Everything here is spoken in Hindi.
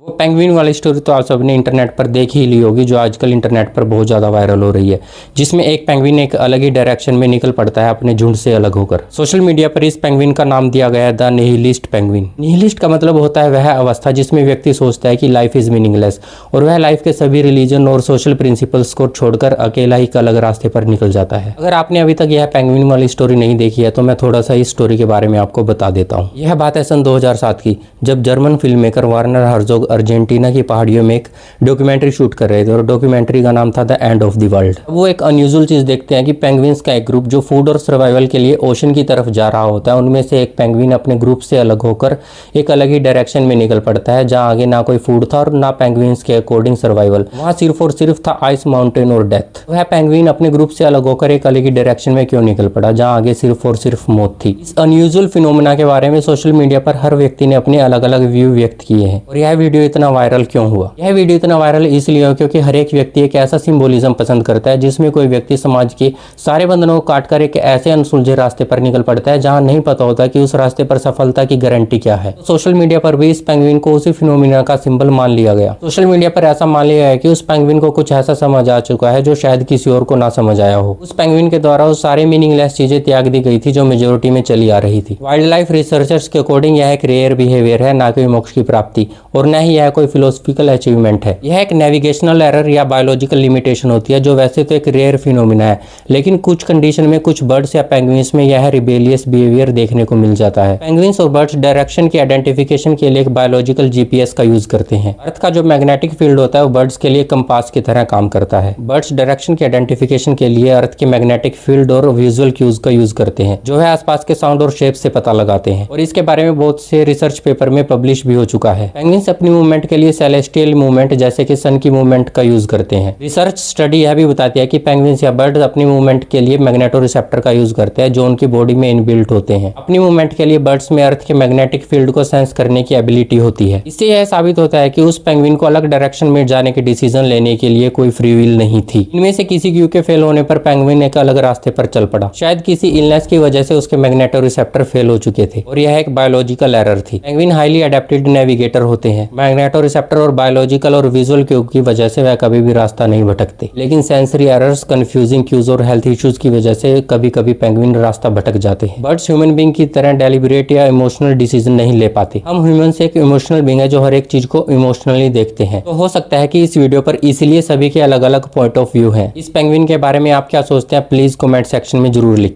वो पेंगुइन वाली स्टोरी तो आप सबने इंटरनेट पर देख ही ली होगी, जो आजकल इंटरनेट पर बहुत ज़्यादा वायरल हो रही है, जिसमें एक पेंगुइन एक अलग ही डायरेक्शन में निकल पड़ता है अपने झुंड से अलग होकर। सोशल मीडिया पर इस पेंगुइन का नाम दिया गया है द निहिलिस्ट पेंगुइन। निहिलिस्ट का मतलब होता है वह अवस्था जिसमें व्यक्ति सोचता है कि लाइफ इज मीनिंगलेस और वह लाइफ के सभी रिलीजन और सोशल प्रिंसिपल्स को छोड़कर अकेला ही एक अलग रास्ते पर निकल जाता है। अगर आपने अभी तक यह पेंगुइन वाली स्टोरी नहीं देखी है तो मैं थोड़ा सा इस स्टोरी के बारे में आपको बता देता हूँ। यह बात है सन 2007 की, जब German film maker Warner Herzog Argentina की पहाड़ियों में एक डॉक्यूमेंट्री शूट कर रहे थे और डॉक्यूमेंट्री का नाम था the end of the world. वो एक अनयूजुअल चीज देखते हैं कि पेंगुइन्स का एक ग्रुप जो फूड और सर्वाइवल के लिए ओशन की तरफ जा रहा होता है, उनमें से एक पेंगुइन अपने ग्रुप से अलग होकर एक अलग ही डायरेक्शन में निकल पड़ता है, जहां आगे ना कोई फूड था और ना पेंगुइन्स के अकॉर्डिंग सर्वाइवल, वहां सिर्फ और सिर्फ था आइस माउंटेन और डेथ। वह पेंगुइन अपने ग्रुप से अलग होकर एक अलग ही डायरेक्शन में क्यों निकल पड़ा, जहां आगे सिर्फ और सिर्फ मौत थी। इस अनयूजुअल फिनोमेना के बारे में सोशल मीडिया पर हर व्यक्ति ने अपने अलग अलग व्यू व्यक्त किए हैं। और यह वीडियो इतना वायरल क्यों हुआ? यह वीडियो इतना वायरल इसलिए हुआ क्योंकि हर एक व्यक्ति एक ऐसा सिंबोलिज्म पसंद करता है जिसमें कोई व्यक्ति समाज के सारे बंधनों को काटकर एक ऐसे अनसुलझे रास्ते पर निकल पड़ता है जहां नहीं पता होता कि उस रास्ते पर सफलता की गारंटी क्या है। तो सोशल मीडिया पर भी इस पेंगुइन को उसी फिनोमिना का सिंबल मान लिया गया। सोशल मीडिया पर ऐसा मान लिया है कि उस पेंगुइन को कुछ ऐसा समझ आ चुका है जो शायद किसी और को ना समझ आया हो। उस पेंगुइन के द्वारा वो सारी मीनिंगलेस चीजें त्याग दी गई थी जो मेजोरिटी में चली आ रही थी। वाइल्ड लाइफ रिसर्चर्स के अकॉर्डिंग यह एक रेयर बिहेवियर है, ना कि मोक्ष की प्राप्ति, और न ही यह कोई फिलोसफिकल अचीवमेंट है। यह एक नेविगेशनल एरर या बायोलॉजिकल लिमिटेशन होती है जो वैसे तो एक रेयर फिनोमिना है, लेकिन कुछ कंडीशन में कुछ बर्ड्स या पेंगुइन्स में यह रिबेलियस बिहेवियर देखने को मिल जाता है। पेंगुइन्स और बर्ड्स डायरेक्शन की आइडेंटिफिकेशन के लिए एक बायोलॉजिकल जीपीएस का यूज करते हैं। अर्थ का जो मैग्नेटिक फील्ड होता है वो बर्ड्स के लिए कंपास की तरह काम करता है। बर्ड्स डायरेक्शन की आइडेंटिफिकेशन के लिए अर्थ के मैग्नेटिक फील्ड और विजुअल क्यूज का यूज करते हैं, जो है आसपास के साउंड और शेप से पता लगाते हैं, और इसके बारे में बहुत से रिसर्च पेपर में पब्लिश भी हो चुका है। पेंगुइन्स अपनी मूवमेंट के लिए सेलेस्टियल मूवमेंट जैसे कि सन की मूवमेंट का यूज करते हैं। रिसर्च स्टडी यह भी बताती है कि पेंगुइन्स या बर्ड्स अपनी मूवमेंट के लिए मैग्नेटोरिसेप्टर का यूज करते हैं जो उनकी बॉडी में इनबिल्ट होते हैं। अपनी मूवमेंट के लिए बर्ड्स में अर्थ के मैग्नेटिक फील्ड को सेंस करने की एबिलिटी होती है। इससे यह साबित होता है कि उस पेंगुइन को अलग डायरेक्शन में जाने के डिसीजन लेने के लिए कोई फ्री विल नहीं थी। इनमें से किसी क्यू के फेल होने पर पेंगुइन एक अलग रास्ते पर चल पड़ा। शायद किसी इलनेस की वजह से उसके मैग्नेटोरिसेप्टर फेल हो चुके थे और यह एक बायोलॉजिकल एरर थी। पेंगुइन हाईली अडेप्टेड नेविगेटर होते हैं। मैग्नेटोरिसेप्टर और बायोलॉजिकल और विजुअल क्यू की वजह से वह कभी भी रास्ता नहीं भटकते, लेकिन सेंसरी एरर्स, कंफ्यूजिंग क्यूज और हेल्थ इश्यूज की वजह से कभी कभी पेंगुइन रास्ता भटक जाते हैं। बर्ड्स ह्यूमन बीइंग की तरह डेलिब्रेट या इमोशनल डिसीजन नहीं ले पाते। हम ह्यूमन एक इमोशनल बीइंग है जो हर एक चीज को इमोशनली देखते हैं। तो हो सकता है कि इस वीडियो पर इसीलिए सभी के अलग अलग पॉइंट ऑफ व्यू हैं। इस पेंगुइन के बारे में आप क्या सोचते हैं, प्लीज कमेंट सेक्शन में जरूर लिखें।